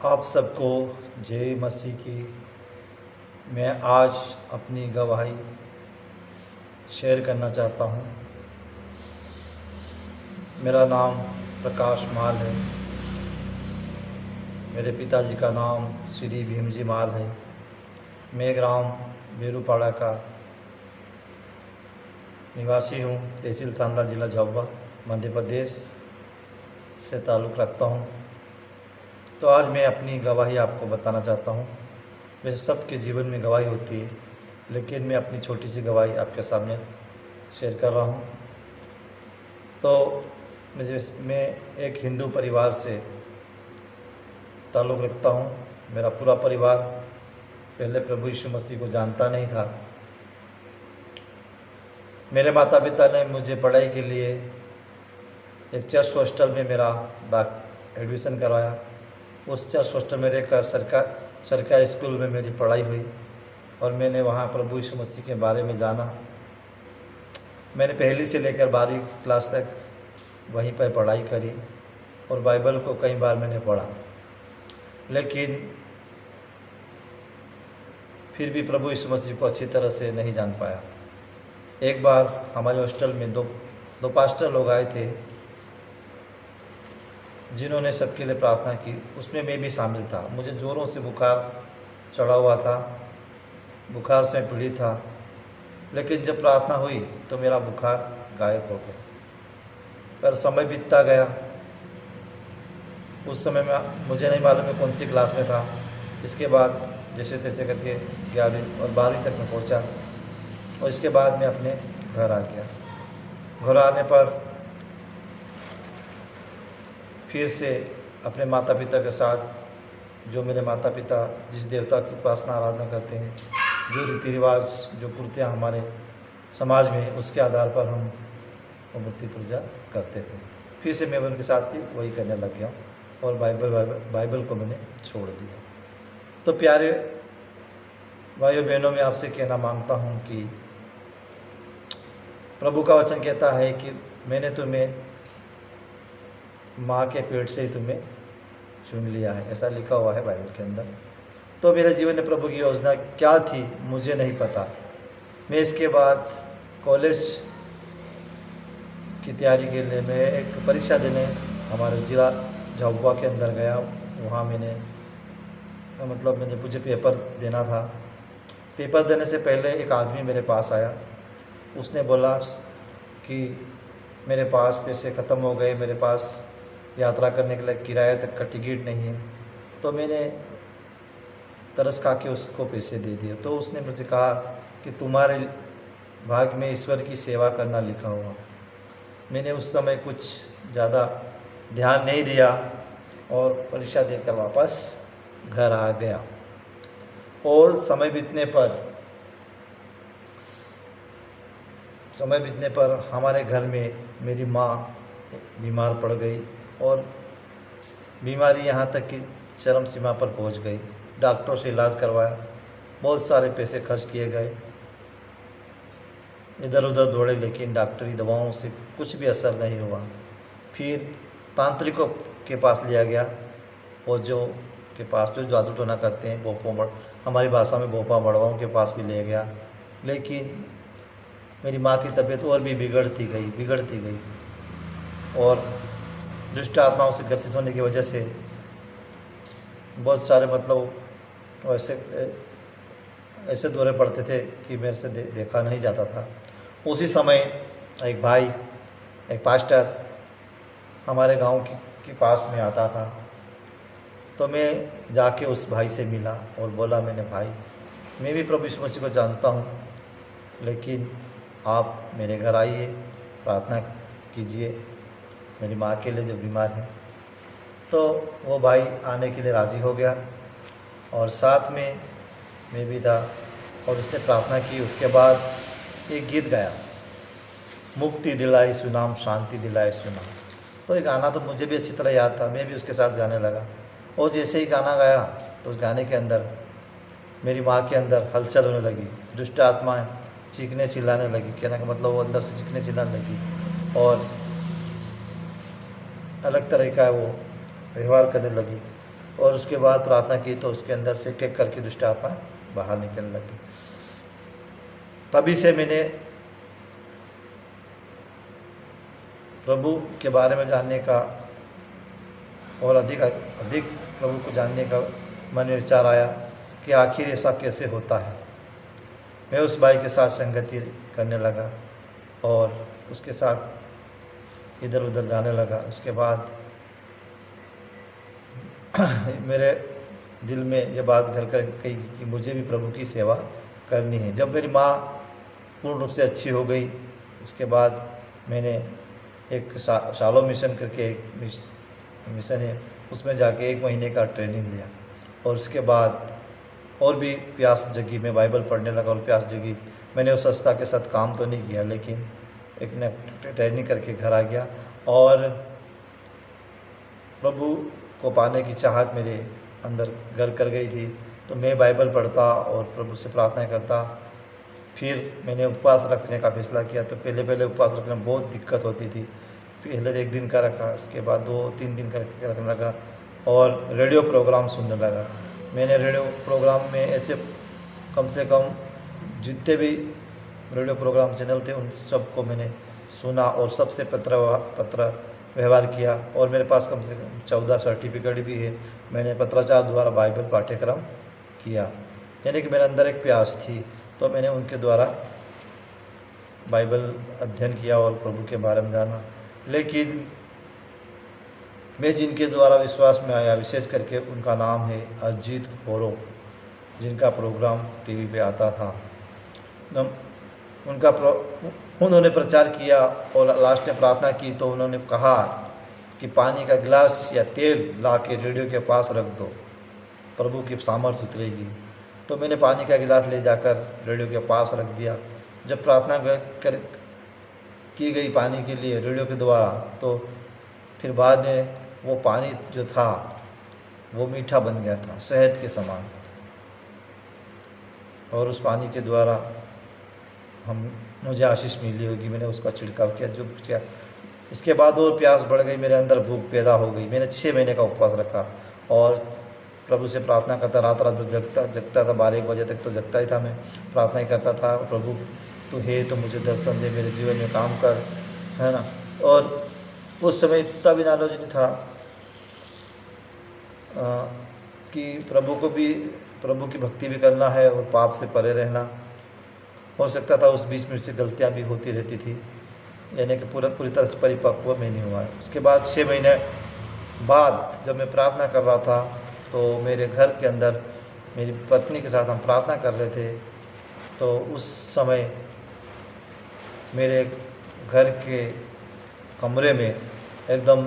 आप सबको जय मसीह की। मैं आज अपनी गवाही शेयर करना चाहता हूँ। मेरा नाम प्रकाश माल है। मेरे पिताजी का नाम श्री भीमजी माल है। मैं ग्राम बेरूपाड़ा का निवासी हूँ। तहसील थांदा, जिला झाबुआ, मध्य प्रदेश से ताल्लुक़ रखता हूँ। तो आज मैं अपनी गवाही आपको बताना चाहता हूँ। वैसे सबके जीवन में गवाही होती है, लेकिन मैं अपनी छोटी सी गवाही आपके सामने शेयर कर रहा हूँ। तो मैं एक हिंदू परिवार से ताल्लुक़ रखता हूँ। मेरा पूरा परिवार पहले प्रभु यीशु मसीह को जानता नहीं था। मेरे माता पिता ने मुझे पढ़ाई के लिए एक चर्च हॉस्टल में मेरा एडमिशन करवाया। उस चर्च हॉस्टल में रहकर सरकारी स्कूल में मेरी पढ़ाई हुई और मैंने वहाँ प्रभु यीशु मसीह के बारे में जाना। मैंने पहली से लेकर 12वीं क्लास तक वहीं पर पढ़ाई करी और बाइबल को कई बार मैंने पढ़ा, लेकिन फिर भी प्रभु यीशु मसीह को अच्छी तरह से नहीं जान पाया। एक बार हमारे हॉस्टल में दो पास्टर लोग आए थे, जिन्होंने सबके लिए प्रार्थना की। उसमें मैं भी शामिल था। मुझे ज़ोरों से बुखार चढ़ा हुआ था, बुखार से पीड़ित था, लेकिन जब प्रार्थना हुई तो मेरा बुखार गायब हो गया। पर समय बीतता गया। उस समय में मुझे नहीं मालूम मैं कौन सी क्लास में था। इसके बाद जैसे तैसे करके 11वीं और 12वीं तक मैं पहुंचा और इसके बाद मैं अपने घर आ गया। घर आने पर फिर से अपने माता पिता के साथ, जो मेरे माता पिता जिस देवता की उपासना आराधना करते हैं, जो रीति रिवाज, जो पूर्तियाँ हमारे समाज में, उसके आधार पर हम मूर्ति पूजा करते थे। फिर से मैं उनके साथ ही वही करने लग गया और बाइबल को मैंने छोड़ दिया। तो प्यारे भाइयों बहनों, मैं आपसे कहना मांगता हूँ कि प्रभु का वचन कहता है कि मैंने तुम्हें माँ के पेट से ही तुम्हें चुन लिया है, ऐसा लिखा हुआ है बाइबल के अंदर। तो मेरे जीवन में प्रभु की योजना क्या थी मुझे नहीं पता। मैं इसके बाद कॉलेज की तैयारी के लिए मैं एक परीक्षा देने हमारे जिला झाबुआ के अंदर गया। वहाँ मैंने मुझे पेपर देना था। पेपर देने से पहले एक आदमी मेरे पास आया। उसने बोला कि मेरे पास पैसे ख़त्म हो गए, मेरे पास यात्रा करने के लिए किराए तक का टिकट नहीं है। तो मैंने तरस खा के उसको पैसे दे दिए। तो उसने मुझे कहा कि तुम्हारे भाग्य में ईश्वर की सेवा करना लिखा हुआ। मैंने उस समय कुछ ज़्यादा ध्यान नहीं दिया और परीक्षा देकर वापस घर आ गया। और समय बीतने पर हमारे घर में मेरी माँ बीमार पड़ गई और बीमारी यहाँ तक कि चरम सीमा पर पहुँच गई। डॉक्टरों से इलाज करवाया, बहुत सारे पैसे खर्च किए गए, इधर उधर दौड़े, लेकिन डॉक्टरी दवाओं से कुछ भी असर नहीं हुआ। फिर तांत्रिकों के पास लिया गया और जो जादू टोना करते हैं, हमारी भाषा में भोपा बड़वाओं के पास भी ले गया। लेकिन मेरी माँ की तबीयत और भी बिगड़ती गई और दुष्ट आत्माओं से ग्रसित होने की वजह से बहुत सारे ऐसे दौरे पड़ते थे कि मेरे से देखा नहीं जाता था। उसी समय एक पास्टर हमारे गांव के पास में आता था। तो मैं जाके उस भाई से मिला और बोला, मैंने भाई, मैं भी प्रभु यीशु मसीह को जानता हूँ, लेकिन आप मेरे घर आइए, प्रार्थना कीजिए मेरी माँ के लिए जो बीमार है। तो वो भाई आने के लिए राज़ी हो गया और साथ में मैं भी था और उसने प्रार्थना की। उसके बाद एक गीत गाया, मुक्ति दिलाई सुनाम, शांति दिलाई सुनाम। तो ये गाना तो मुझे भी अच्छी तरह याद था, मैं भी उसके साथ गाने लगा। और जैसे ही गाना गाया तो उस गाने के अंदर मेरी माँ के अंदर हलचल होने लगी। दुष्ट आत्माएं चीखने चिल्लाने लगी। कहने का मतलब वो अंदर से चीखने चिल्लाने लगी और अलग तरह का वो व्यवहार करने लगी। और उसके बाद प्रार्थना की तो उसके अंदर से एक एक करके दुष्ट आत्मा बाहर निकलने लगी। तभी से मैंने प्रभु के बारे में जानने का और अधिक अधिक प्रभु को जानने का मन में विचार आया कि आखिर ऐसा कैसे होता है। मैं उस भाई के साथ संगति करने लगा और उसके साथ इधर उधर जाने लगा। उसके बाद मेरे दिल में ये बात घर कर गई कि मुझे भी प्रभु की सेवा करनी है। जब मेरी माँ पूर्ण रूप से अच्छी हो गई, उसके बाद मैंने एक शालो मिशन करके एक मिशन है, उसमें जाके 1 महीने का ट्रेनिंग लिया और उसके बाद और भी प्यास जगी। मैं बाइबल पढ़ने लगा और प्यास जगी। मैंने उस संस्था के साथ काम तो नहीं किया, लेकिन एक न ट्रेनिंग करके घर आ गया और प्रभु को पाने की चाहत मेरे अंदर घर कर गई थी। तो मैं बाइबल पढ़ता और प्रभु से प्रार्थना करता। फिर मैंने उपवास रखने का फैसला किया। तो पहले उपवास रखने में बहुत दिक्कत होती थी। पहले 1 दिन का रखा, उसके बाद 2-3 दिन का रखने लगा और रेडियो प्रोग्राम सुनने लगा। मैंने रेडियो प्रोग्राम में ऐसे कम से कम जितने भी रेडियो प्रोग्राम चैनल थे उन सबको मैंने सुना और सबसे पत्र व्यवहार किया और मेरे पास कम से कम 14 सर्टिफिकेट भी है। मैंने पत्राचार द्वारा बाइबल पाठ्यक्रम किया, यानी कि मेरे अंदर एक प्यास थी। तो मैंने उनके द्वारा बाइबल अध्ययन किया और प्रभु के बारे में जाना। लेकिन मैं जिनके द्वारा विश्वास में आया, विशेष करके उनका नाम है अजीत होरो, जिनका प्रोग्राम टीवी पे आता था। उन्होंने प्रचार किया और लास्ट में प्रार्थना की तो उन्होंने कहा कि पानी का गिलास या तेल ला के रेडियो के पास रख दो, प्रभु की सामर्थ्य उतरेगी। तो मैंने पानी का गिलास ले जाकर रेडियो के पास रख दिया। जब प्रार्थना की गई पानी के लिए रेडियो के द्वारा, तो फिर बाद में वो पानी जो था वो मीठा बन गया था, शहद के समान। और उस पानी के द्वारा मुझे आशीष मिली होगी। मैंने उसका छिड़काव किया, जो किया। इसके बाद और प्यास बढ़ गई, मेरे अंदर भूख पैदा हो गई। मैंने 6 महीने का उपवास रखा और प्रभु से प्रार्थना करता, रात भर जगता था। 12-1 बजे तक तो जगता ही था। मैं प्रार्थना ही करता था, प्रभु तू है तो मुझे दर्शन दे, मेरे जीवन में काम कर, है ना। और उस समय इतना भी नॉलेज नहीं था कि प्रभु की भक्ति भी करना है और पाप से परे रहना। हो सकता था उस बीच में से गलतियाँ भी होती रहती थी, यानी कि पूरी तरह से परिपक्व में नहीं हुआ। उसके बाद 6 महीने बाद जब मैं प्रार्थना कर रहा था तो मेरे घर के अंदर मेरी पत्नी के साथ हम प्रार्थना कर रहे थे। तो उस समय मेरे घर के कमरे में एकदम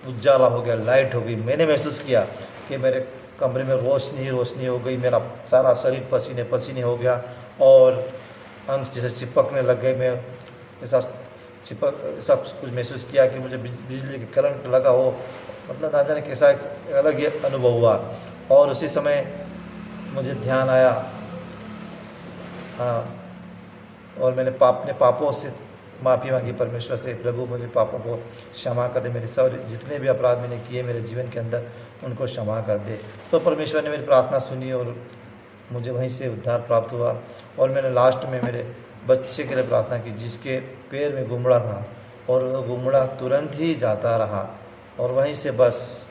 उजाला हो गया, लाइट हो गई। मैंने महसूस किया कि मेरे कमरे में रोशनी हो गई। मेरा सारा शरीर पसीने पसीने हो गया और अंग जैसे चिपकने लग गए। मैं ऐसा कुछ महसूस किया कि मुझे बिजली की करंट लगा हो, मतलब ना जाने कैसा एक अलग ही अनुभव हुआ। और उसी समय मुझे ध्यान आया, हाँ, और मैंने अपने पापों से माफ़ी मांगी परमेश्वर से। प्रभु मुझे पापों को क्षमा कर दे, मेरे सब जितने भी अपराध मैंने किए मेरे जीवन के अंदर उनको क्षमा कर दे। तो परमेश्वर ने मेरी प्रार्थना सुनी और मुझे वहीं से उद्धार प्राप्त हुआ। और मैंने लास्ट में मेरे बच्चे के लिए प्रार्थना की जिसके पैर में गुमड़ा था, और वो गुमड़ा तुरंत ही जाता रहा और वहीं से बस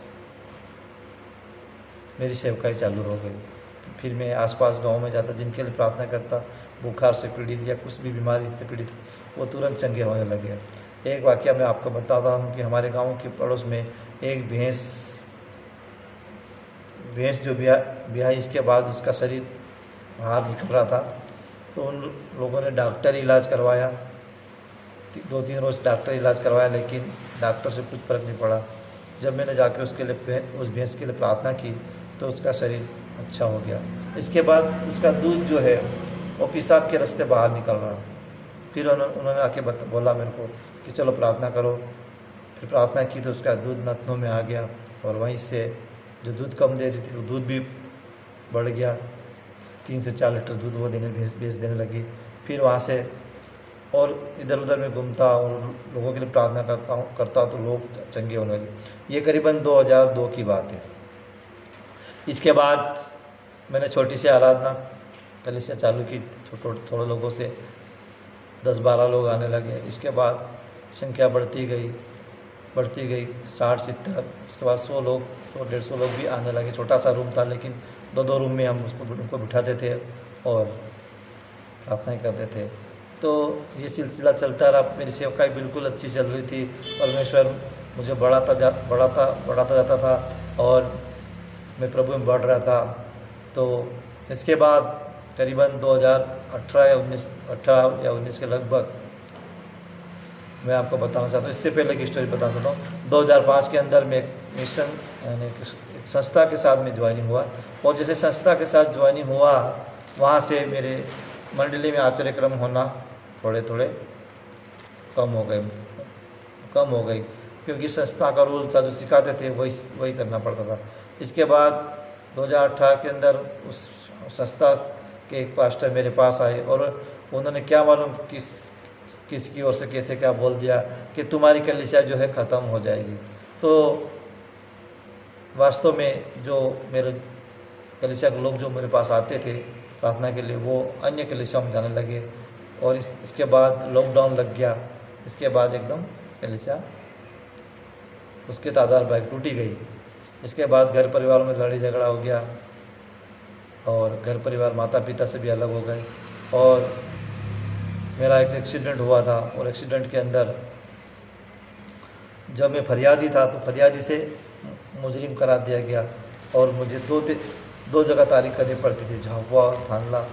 मेरी सेवकाई चालू हो गई। फिर मैं आसपास गांव में जाता, जिनके लिए प्रार्थना करता, बुखार से पीड़ित या कुछ भी बीमारी से पीड़ित, वो तुरंत चंगे होने लगे। एक वाकया मैं आपको बताता हूँ कि हमारे गांव के पड़ोस में एक भैंस जो ब्याही, इसके बाद उसका शरीर बाहर निकल रहा था। तो उन लोगों ने डॉक्टरी इलाज करवाया, 2-3 रोज़ डॉक्टर इलाज करवाया, लेकिन डॉक्टर से कुछ फर्क नहीं पड़ा। जब मैंने जाकर उस भैंस के लिए प्रार्थना की तो उसका शरीर अच्छा हो गया। इसके बाद उसका दूध जो है वो पेशाब के रास्ते बाहर निकल रहा। फिर उन्होंने आके बोला मेरे को कि चलो प्रार्थना करो। फिर प्रार्थना की तो उसका दूध नथनों में आ गया और वहीं से जो दूध कम दे रही थी वो दूध भी बढ़ गया। 3 से 4 लीटर दूध वो बेच देने लगी। फिर वहाँ से और इधर उधर में घूमता और लोगों के लिए प्रार्थना करता तो लोग चंगे होने लगे। ये करीबन 2002 की बात है। इसके बाद मैंने छोटी सी आराधना कलीसिया चालू की, थोड़े लोगों से 10-12 लोग आने लगे। इसके बाद संख्या बढ़ती गई 60-70, उसके बाद 100 लोग, 100-150 लोग भी आने लगे। छोटा सा रूम था, लेकिन 2-2 रूम में हम उनको बिठाते थे और प्रार्थनाएं करते थे। तो ये सिलसिला चलता रहा। मेरी सेवकाई बिल्कुल अच्छी चल रही थी। परमेश्वर मुझे बढ़ाता जाता था और मैं प्रभु में बढ़ रहा था। तो इसके बाद करीबन 18 या 19 के लगभग मैं आपको बताना चाहता हूँ। इससे पहले की स्टोरी बताना चाहता हूँ। 2005 के अंदर मैं एक मिशन यानी एक संस्था के साथ में ज्वाइनिंग हुआ, और जैसे संस्था के साथ ज्वाइनिंग हुआ, वहाँ से मेरे मंडली में आचर्यक्रम होना थोड़े कम हो गई, क्योंकि संस्था का रूल था, जो सिखाते थे वही करना पड़ता था। इसके बाद 2018 के अंदर उस संस्था के एक पास्टर मेरे पास आए और उन्होंने क्या मालूम किसकी ओर से कैसे क्या बोल दिया कि तुम्हारी कलीसिया जो है ख़त्म हो जाएगी। तो वास्तव में जो मेरे कलीसिया के लोग जो मेरे पास आते थे प्रार्थना के लिए, वो अन्य कलीसिया में जाने लगे, और इसके बाद लॉकडाउन लग गया। इसके बाद एकदम कलीसिया उसके तादार बैग टूटी गई। इसके बाद घर परिवार में लड़ाई झगड़ा हो गया, और घर परिवार माता पिता से भी अलग हो गए। और मेरा एक एक्सीडेंट हुआ था, और एक्सीडेंट के अंदर जब मैं फरियादी था तो फरियादी से मुजरिम करार दिया गया, और मुझे दो जगह तारीख करनी पड़ती थी, झाबुआ और थानला।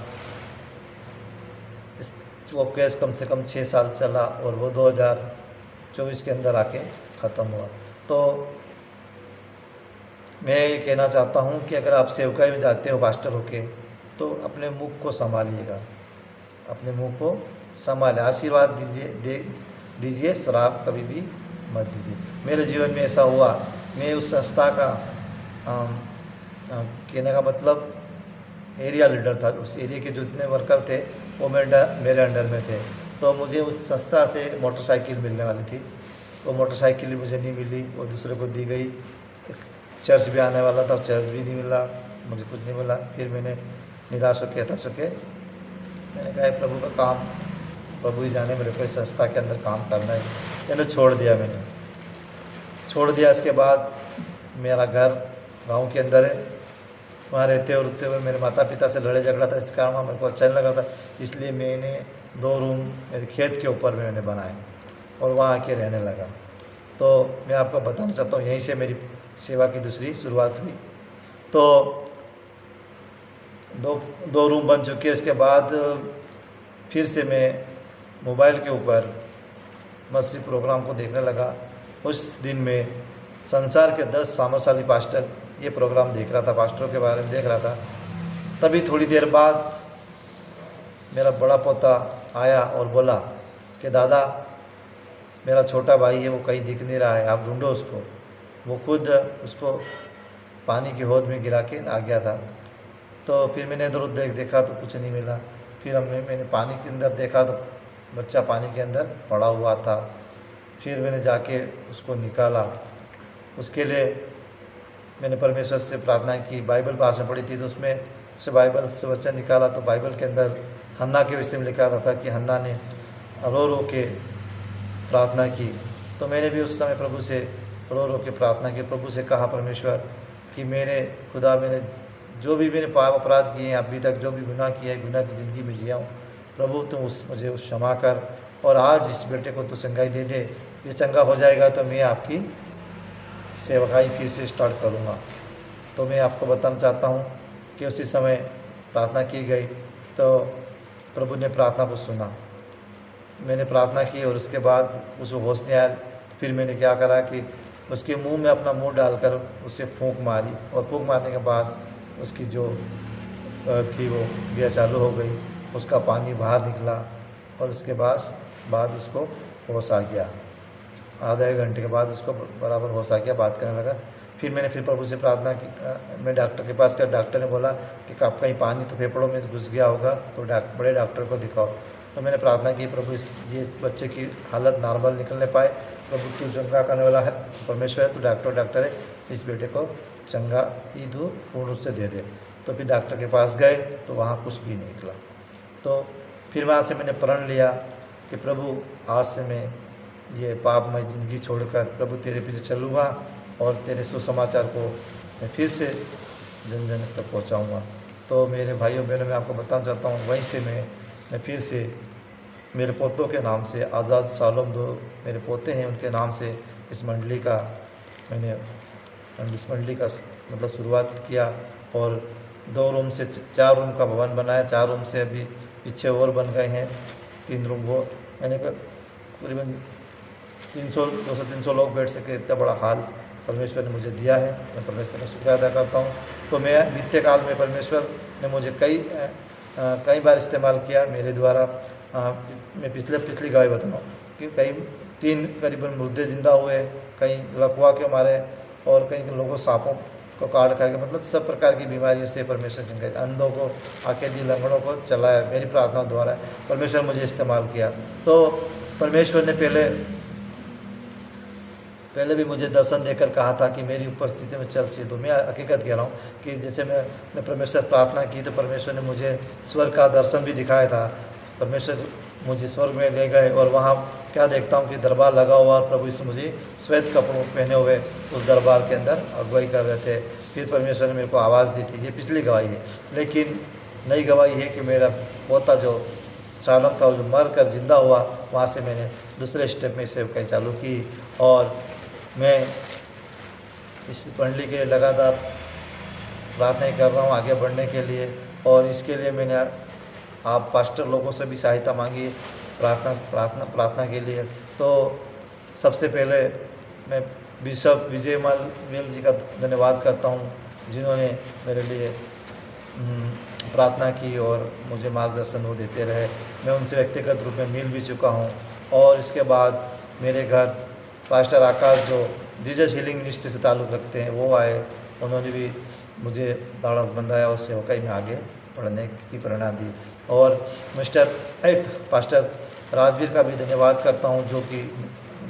वो केस कम से कम 6 साल चला, और वो 2024 के अंदर आके ख़त्म हुआ। तो मैं ये कहना चाहता हूँ कि अगर आप सेवकाई में जाते हो पास्टर होके, तो अपने मुख को संभालिएगा, अपने मुंह को संभालें। आशीर्वाद दीजिए, शराब कभी भी मत दीजिए। मेरे जीवन में ऐसा हुआ। मैं उस संस्था का कहने का मतलब एरिया लीडर था। उस एरिया के जितने वर्कर थे वो मेरे अंडर में थे। तो मुझे उस संस्था से मोटरसाइकिल मिलने वाली थी, वो मोटरसाइकिल मुझे नहीं मिली, वो दूसरे को दी गई। चर्च भी आने वाला था, चर्च भी नहीं मिला, मुझे कुछ नहीं मिला। फिर मैंने निराश होकर हताश होकर मैंने कहा प्रभु का काम प्रभु ही जाने, मेरे को इस संस्था के अंदर काम करना है। मैंने छोड़ दिया। इसके बाद मेरा घर गांव के अंदर है, वहाँ रहते और रुकते हुए मेरे माता पिता से लड़े झगड़ा था। इस कारण मेरे को अच्छा नहीं लगा था, इसलिए मैंने 2 रूम मेरे खेत के ऊपर मैंने बनाए और वहाँ आके रहने लगा। तो मैं आपको बताना चाहता हूँ, यहीं से मेरी सेवा की दूसरी शुरुआत हुई। तो दो रूम बन चुके। इसके बाद फिर से मैं मोबाइल के ऊपर मसीह प्रोग्राम को देखने लगा। उस दिन में संसार के 10 सामर्थशाली पास्टर ये प्रोग्राम देख रहा था, पास्टरों के बारे में देख रहा था। तभी थोड़ी देर बाद मेरा बड़ा पोता आया और बोला कि दादा, मेरा छोटा भाई है, वो कहीं दिख नहीं रहा है, आप ढूंढो उसको। वो खुद उसको पानी की होद में गिरा के आ गया था। तो फिर मैंने इधर उधर देखा तो कुछ नहीं मिला। फिर मैंने पानी के अंदर देखा तो बच्चा पानी के अंदर पड़ा हुआ था। फिर मैंने जाके उसको निकाला। उसके लिए मैंने परमेश्वर से प्रार्थना की, बाइबल पास में पढ़ी थी, तो उसमें से बाइबल से वचन निकाला। तो बाइबल के अंदर हन्ना के विषय में लिखा था कि हन्ना ने रो के प्रार्थना की। तो मैंने भी उस समय प्रभु से रो के प्रार्थना की, प्रभु से कहा, परमेश्वर कि मेरे खुदा, मैंने जो भी मेरे पाप अपराध किए हैं अभी तक, जो भी गुनाह किया है, गुनाह की ज़िंदगी में जिया हूँ, प्रभु तुम मुझे क्षमा कर, और आज इस बेटे को तो चंगाई दे दे। ये चंगा हो जाएगा तो मैं आपकी सेवकाई फिर से स्टार्ट करूँगा। तो मैं आपको बताना चाहता हूँ कि उसी समय प्रार्थना की गई, तो प्रभु ने प्रार्थना को सुना। मैंने प्रार्थना की और उसके बाद उसको होश नहीं आया। फिर मैंने क्या करा कि उसके मुंह में अपना मुंह डालकर उसे फूंक मारी, और फूंक मारने के बाद उसकी जो थी वो क्रिया चालू हो गई, उसका पानी बाहर निकला, और उसके बाद उसको होश आ गया। आधा 1 घंटे के बाद उसको बराबर होश आ गया, बात करने लगा। फिर मैंने प्रभु से प्रार्थना की। मैं डॉक्टर के पास गया। डॉक्टर ने बोला कि आप कहीं पानी तो फेफड़ों में घुस गया होगा, तो बड़े डॉक्टर को दिखाओ। तो मैंने प्रार्थना की, प्रभु इस बच्चे की हालत नॉर्मल निकलने पाए। प्रभु तू चंगा करने वाला है, परमेश्वर तू डॉक्टर है, इस बेटे को चंगा ही तू पूर्ण रूप से दे दे। तो फिर डॉक्टर के पास गए तो वहाँ कुछ भी नहीं निकला। तो फिर वहाँ से मैंने प्रण लिया कि प्रभु आज से मैं ये पापमय ज़िंदगी छोड़कर प्रभु तेरे पीछे चलूँगा और तेरे सुसमाचार को मैं फिर से जन जन तक पहुँचाऊँगा। तो मेरे भाइयों बहनों मैं आपको बताना चाहता हूँ, वहीं से मैं फिर से मेरे पोतों के नाम से आज़ाद सालोम दो मेरे पोते हैं, उनके नाम से इस मंडली का मैंने इस मंडली का मतलब शुरुआत किया। और 2 रूम से 4 रूम का भवन बनाया, 4 रूम से अभी पीछे और बन गए हैं 3 रूम, वो यानी कि करीबन 200-300 लोग बैठ सके इतना बड़ा हाल परमेश्वर ने मुझे दिया है। मैं परमेश्वर का शुक्रिया अदा करता हूँ। तो मैं बीते काल में परमेश्वर ने मुझे कई बार इस्तेमाल किया मेरे द्वारा। मैं पिछली गवाही बता रहा हूँ कि कई 3 करीबन मुर्दे जिंदा हुए, कई लकवा के मारे और कई लोगों सांपों को काट खा के, मतलब सब प्रकार की बीमारियों से परमेश्वर जिनके अंधों को आंखें दी, लंगड़ों को चलाया। मेरी प्रार्थनाओं द्वारा परमेश्वर मुझे इस्तेमाल किया। तो परमेश्वर ने पहले भी मुझे दर्शन देकर कहा था कि मेरी उपस्थिति में चल सी। तो मैं हकीकत कह रहा हूँ कि जैसे मैंने परमेश्वर प्रार्थना की तो परमेश्वर ने मुझे स्वर्ग का दर्शन भी दिखाया था। परमेश्वर मुझे स्वर्ग में ले गए और वहाँ क्या देखता हूँ कि दरबार लगा हुआ और प्रभु यीशु मुझे श्वेत कपड़ों पहने हुए उस दरबार के अंदर अगुवाई कर रहे थे। फिर परमेश्वर ने मेरे को आवाज़ दी थी। ये पिछली गवाही है। लेकिन नई गवाही है कि मेरा पोता जो सालम था, जो मर कर जिंदा हुआ, वहाँ से मैंने दूसरे स्टेप में सेवकाई चालू की और मैं इस मंडली के लिए लगातार प्रार्थना कर रहा हूँ आगे बढ़ने के लिए। और इसके लिए मैंने आप पास्टर लोगों से भी सहायता मांगी प्रार्थना के लिए। तो सबसे पहले मैं बिशप विजयमाल वेल जी का धन्यवाद करता हूँ, जिन्होंने मेरे लिए प्रार्थना की और मुझे मार्गदर्शन वो देते रहे। मैं उनसे व्यक्तिगत रूप में मिल भी चुका हूँ। और इसके बाद मेरे घर पास्टर आकाश जो जीसस हीलिंग मिनिस्ट्री से ताल्लुक़ रखते हैं, वो आए। उन्होंने भी मुझे दाढ़ बंधाया और सेवकाई में आगे पढ़ने की प्रेरणा दी। और पास्टर राजवीर का भी धन्यवाद करता हूँ, जो कि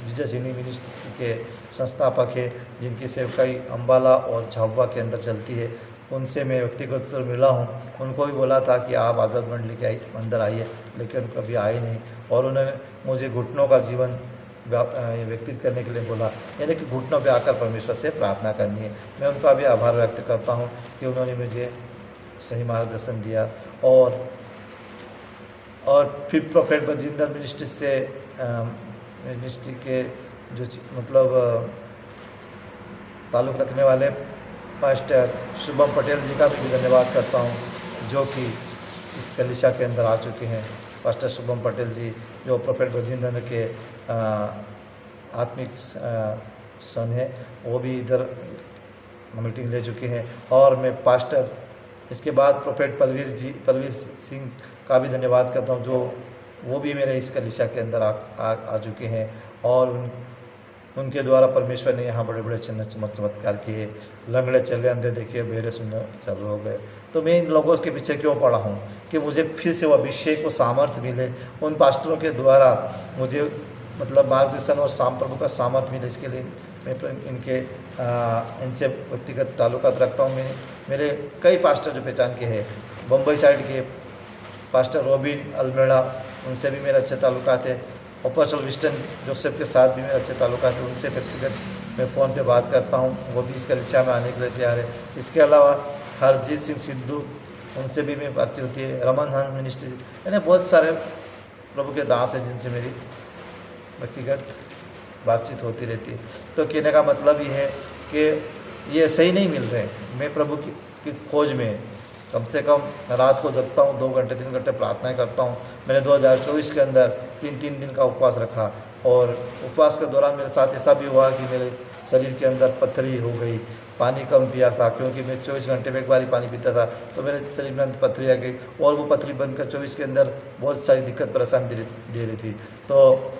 जीसस हीलिंग मिनिस्ट्री के संस्थापक है, जिनकी सेवकाई अम्बाला और झाबुआ के अंदर चलती है। उनसे मैं व्यक्तिगत रूप से मिला हूँ। उनको भी बोला था कि आप आज़ाद मंडली के अंदर आइए, लेकिन कभी आए नहीं। और उन्होंने मुझे घुटनों का जीवन व्यतीत करने के लिए बोला, यानी कि घुटनों पे आकर परमेश्वर से प्रार्थना करनी है। मैं उनका भी आभार व्यक्त करता हूँ कि उन्होंने मुझे सही मार्गदर्शन दिया। और फिर प्रोफेट बजिंदर मिनिस्ट्री के जो मतलब ताल्लुक़ रखने वाले पास्टर शुभम पटेल जी का भी धन्यवाद करता हूँ, जो कि इस कलीसिया के अंदर आ चुके हैं। पास्टर शुभम पटेल जी जो प्रोफेट बजिंदर के आत्मिक सन है, वो भी इधर मीटिंग ले चुके हैं। और मैं पास्टर इसके बाद प्रोफेट पलवीर सिंह का भी धन्यवाद करता हूँ, जो वो भी मेरे इस कलीसिया के अंदर आ चुके हैं। और उनके द्वारा परमेश्वर ने यहाँ बड़े बड़े चिन्ह चमत्कार किए। लंगड़े चले, अंधे देखे, बहरे सुनने चालू हो गए। तो मैं इन लोगों के पीछे क्यों पड़ा हूँ कि मुझे फिर से वो अभिषेक को सामर्थ्य मिले, उन पास्टरों के द्वारा मुझे मतलब मार्गदर्शन और प्रभु का सामर्थ्य मिले। इसके लिए मैं इनसे व्यक्तिगत ताल्लुकात रखता हूँ। मेरे कई पास्टर जो पहचान के हैं, बम्बई साइड के पास्टर रॉबिन अल्मेड़ा, उनसे भी मेरे अच्छे ताल्लुकात है। अपोस्टल विस्टन जोसेफ के साथ भी मेरे अच्छे ताल्लुकात है। उनसे व्यक्तिगत मैं फ़ोन पे बात करता हूँ, वो भी इस कलीसिया में आने के लिए तैयार है। इसके अलावा हरजीत सिंह सिद्धू, उनसे भी मेरी बातचीत होती है। रमन हंस मिनिस्ट्री, यानी बहुत सारे प्रभु के दास हैं जिनसे मेरी व्यक्तिगत बातचीत होती रहती है। तो कहने का मतलब ये है कि ये सही नहीं मिल रहे। मैं प्रभु की खोज में कम से कम रात को जगता हूँ, 2 घंटे 3 घंटे प्रार्थनाएं करता हूँ। मैंने 2024 के अंदर 3 दिन का उपवास रखा और उपवास के दौरान मेरे साथ ऐसा भी हुआ कि मेरे शरीर के अंदर पथरी हो गई। पानी कम पिया था, क्योंकि मैं 24 घंटे में एक बार ही पानी पीता था, तो मेरे शरीर में अंदर पथरी आ गई। और वो पथरी बनकर 24 के अंदर बहुत सारी दिक्कत परेशानी दे रही थी। तो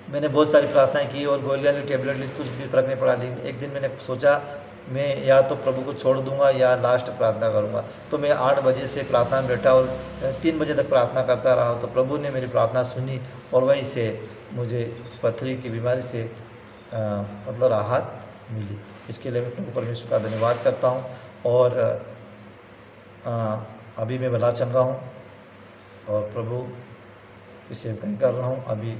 मैंने बहुत सारी प्रार्थनाएं की और गोलियां ली, टेबलेट ली, कुछ भी फर्क नहीं पड़ा। लेकिन एक दिन मैंने सोचा मैं या तो प्रभु को छोड़ दूंगा या लास्ट प्रार्थना करूंगा। तो मैं 8 बजे से प्रार्थना में बैठा और 3 बजे तक प्रार्थना करता रहा। तो प्रभु ने मेरी प्रार्थना सुनी और वहीं से मुझे इस पथरी की बीमारी से मतलब राहत मिली। इसके लिए मैं प्रभु परमेश्वर का धन्यवाद करता हूँ। और अभी मैं भला चंगा हूँ और प्रभु की सेवकाई कर रहा हूँ। अभी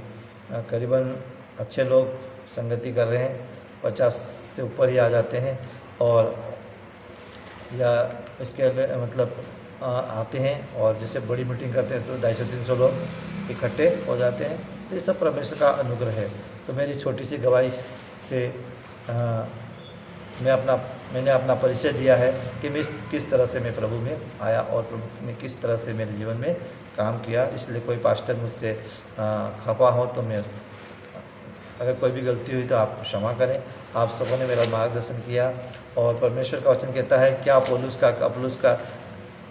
करीबन अच्छे लोग संगति कर रहे हैं, 50 से ऊपर ही आ जाते हैं और या इसके मतलब आते हैं। और जैसे बड़ी मीटिंग करते हैं तो 250-300 लोग इकट्ठे हो जाते हैं। तो ये सब परमेश्वर का अनुग्रह है। तो मेरी छोटी सी गवाही से मैंने अपना परिचय दिया है कि मैं किस तरह से मैं प्रभु में आया और प्रभु ने किस तरह से मेरे जीवन में काम किया। इसलिए कोई पास्टर मुझसे खपा हो तो मैं, अगर कोई भी गलती हुई तो आप क्षमा करें। आप सबों ने मेरा मार्गदर्शन किया। और परमेश्वर का वचन कहता है क्या पौलुस का अपुल्लोस का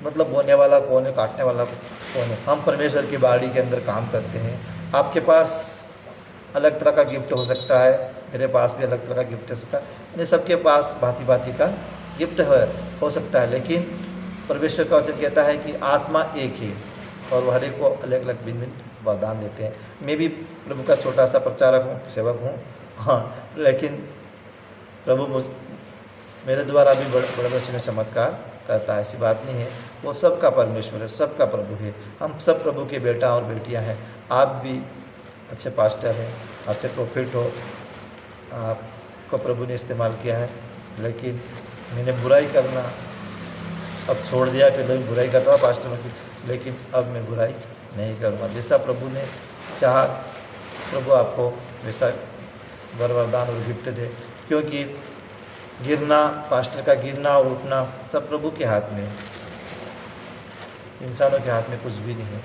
मतलब बोने वाला कौन है, काटने वाला कौन है। हम परमेश्वर की बाड़ी के अंदर काम करते हैं। आपके पास अलग तरह का गिफ्ट हो सकता है, मेरे पास भी अलग तरह का गिफ्ट हो सकता है, यानी सबके पास भांति भांति का गिफ्ट हो सकता है। लेकिन परमेश्वर का वचन कहता है कि आत्मा एक ही और वह हर एक को अलग अलग भिन्न भिन्न वरदान देते हैं। मैं भी प्रभु का छोटा सा प्रचारक हूँ, सेवक हूँ, हाँ, लेकिन प्रभु मेरे द्वारा भी बड़े बड़े चमत्कार करता है, ऐसी बात नहीं है। वो सबका परमेश्वर है, सबका प्रभु है। हम सब प्रभु के बेटा और बेटियां हैं। आप भी अच्छे पास्टर हैं, अच्छे प्रोफिट हो, आपको प्रभु ने इस्तेमाल किया है। लेकिन मैंने बुराई करना अब छोड़ दिया। पहले मैं बुराई करता था पास्टरों की, लेकिन अब मैं बुराई नहीं करूँगा। जैसा प्रभु ने चाहा प्रभु आपको वैसा वरदान और गिफ्ट दे, क्योंकि गिरना, पास्टर का गिरना और उठना सब प्रभु के हाथ में है, इंसानों के हाथ में कुछ भी नहीं है।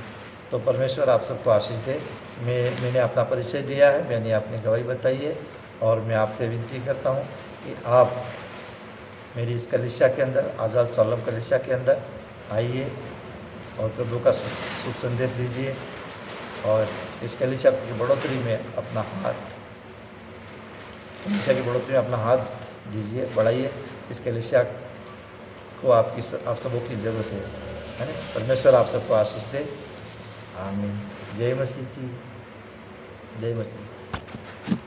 तो परमेश्वर आप सबको आशीष दे। मैंने अपना परिचय दिया है, मैंने अपनी गवाही बताई है और मैं आपसे विनती करता हूँ कि आप मेरी इस कलीसिया के अंदर, आज़ाद सोलम कलीसिया के अंदर आइए और प्रभु का शुभ संदेश दीजिए और इस कलीसिया की बढ़ोतरी में अपना हाथ, कलीसिया की बढ़ोतरी में अपना हाथ दीजिए, बढ़ाइए। इस कलीसिया को आप सबों की ज़रूरत है ना। परमेश्वर आप सबको आशीष दे। आमीन। जय मसीह की, जय मसीह।